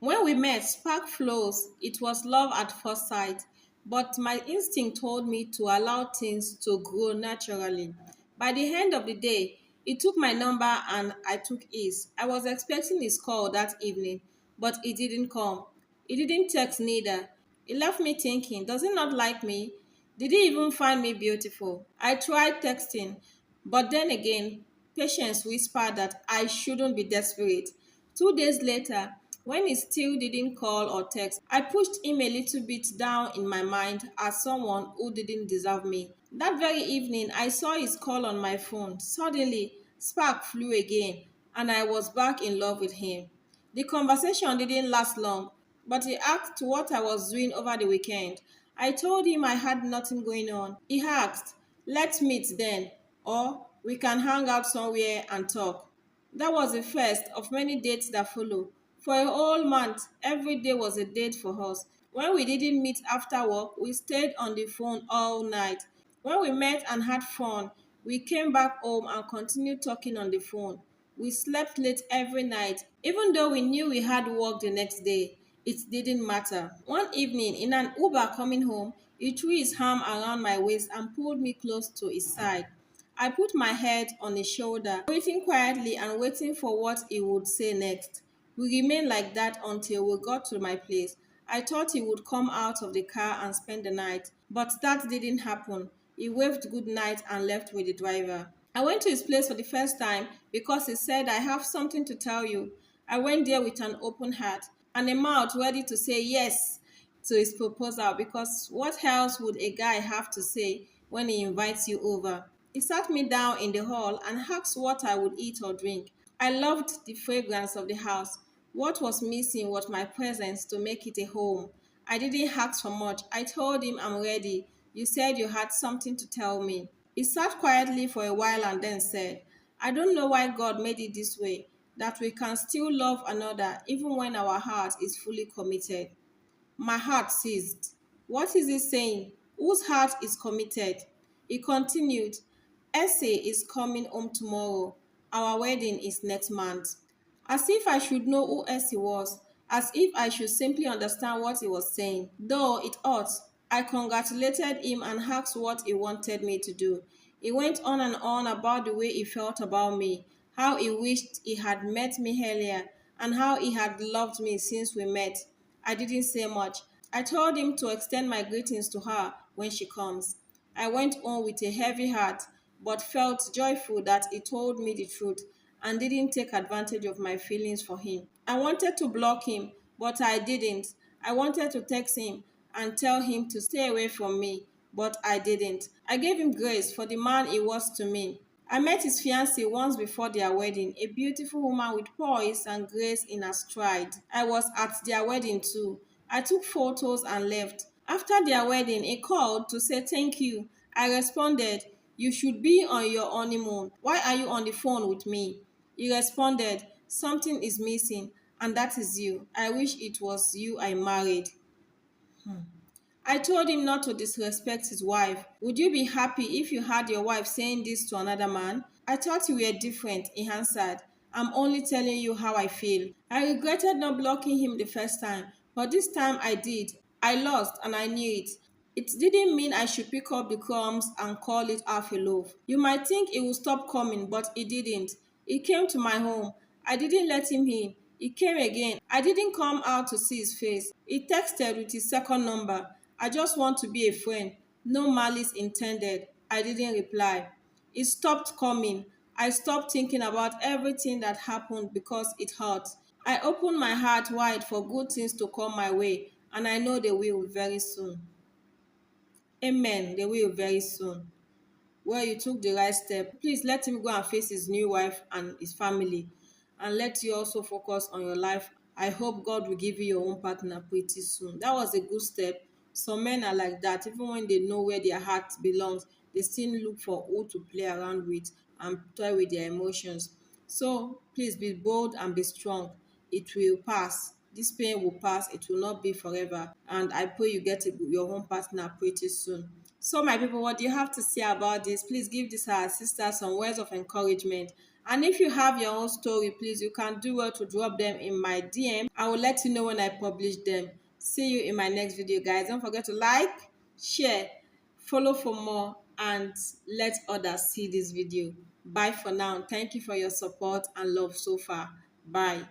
When we met, spark flows. It was love at first sight, but my instinct told me to allow things to grow naturally. By the end of the day, he took my number and I took his. I was expecting his call that evening, but he didn't come. He didn't text neither. He left me thinking, does he not like me? Did he even find me beautiful? I tried texting, but then again, patience whispered that I shouldn't be desperate. 2 days later, when he still didn't call or text, I pushed him a little bit down in my mind as someone who didn't deserve me. That very evening, I saw his call on my phone. Suddenly, spark flew again, and I was back in love with him. The conversation didn't last long, but he asked what I was doing over the weekend. I told him I had nothing going on. He asked, let's meet then, or we can hang out somewhere and talk. That was the first of many dates that followed. For a whole month, every day was a date for us. When we didn't meet after work, we stayed on the phone all night. When we met and had fun, we came back home and continued talking on the phone. We slept late every night. Even though we knew we had work the next day, it didn't matter. One evening, in an Uber coming home, he threw his arm around my waist and pulled me close to his side. I put my head on his shoulder, waiting quietly and waiting for what he would say next. We remained like that until we got to my place. I thought he would come out of the car and spend the night, but that didn't happen. He waved good night and left with the driver. I went to his place for the first time because he said, I have something to tell you. I went there with an open heart and a mouth ready to say yes to his proposal because what else would a guy have to say when he invites you over? He sat me down in the hall and asked what I would eat or drink. I loved the fragrance of the house. What was missing was my presence to make it a home. I didn't ask for much. I told him I'm ready. You said you had something to tell me. He sat quietly for a while and then said, I don't know why God made it this way, that we can still love another even when our heart is fully committed. My heart ceased. What is he saying? Whose heart is committed? He continued, Essie is coming home tomorrow. Our wedding is next month. As if I should know who Essie was, as if I should simply understand what he was saying. Though it ought, I congratulated him and asked what he wanted me to do. He went on and on about the way he felt about me, how he wished he had met me earlier, and how he had loved me since we met. I didn't say much. I told him to extend my greetings to her when she comes. I went home with a heavy heart, but felt joyful that he told me the truth and didn't take advantage of my feelings for him. I wanted to block him, but I didn't. I wanted to text him and tell him to stay away from me, but I didn't. I gave him grace for the man he was to me. I met his fiancée once before their wedding, a beautiful woman with poise and grace in her stride. I was at their wedding too. I took photos and left. After their wedding, he called to say thank you. I responded, you should be on your honeymoon. Why are you on the phone with me? He responded, something is missing, and that is you. I wish it was you I married. I told him not to disrespect his wife. Would you be happy if you had your wife saying this to another man? I thought you were different, he answered. I'm only telling you how I feel. I regretted not blocking him the first time, but this time I did. I lost and I knew it. It didn't mean I should pick up the crumbs and call it half a loaf. You might think he would stop coming, but he didn't. He came to my home. I didn't let him in. He came again. I didn't come out to see his face. He texted with his second number. I just want to be a friend. No malice intended. I didn't reply. He stopped coming. I stopped thinking about everything that happened because it hurt. I opened my heart wide for good things to come my way, and I know they will very soon. Amen. They will very soon. Well, you took the right step. Please let him go and face his new wife and his family, and let you also focus on your life. I hope God will give you your own partner pretty soon. That was a good step. Some men are like that. Even when they know where their heart belongs, they still look for who to play around with and toy with their emotions. So please be bold and be strong. It will pass. This pain will pass. It will not be forever. And I pray you get your own partner pretty soon. So, my people, what do you have to say about this? Please give this our sister some words of encouragement And if you have your own story, please, you can do well to drop them in my DM. I will let you know when I publish them. See you in my next video, guys. Don't forget to like, share, follow for more, and let others see this video. Bye for now. Thank you for your support and love so far. Bye.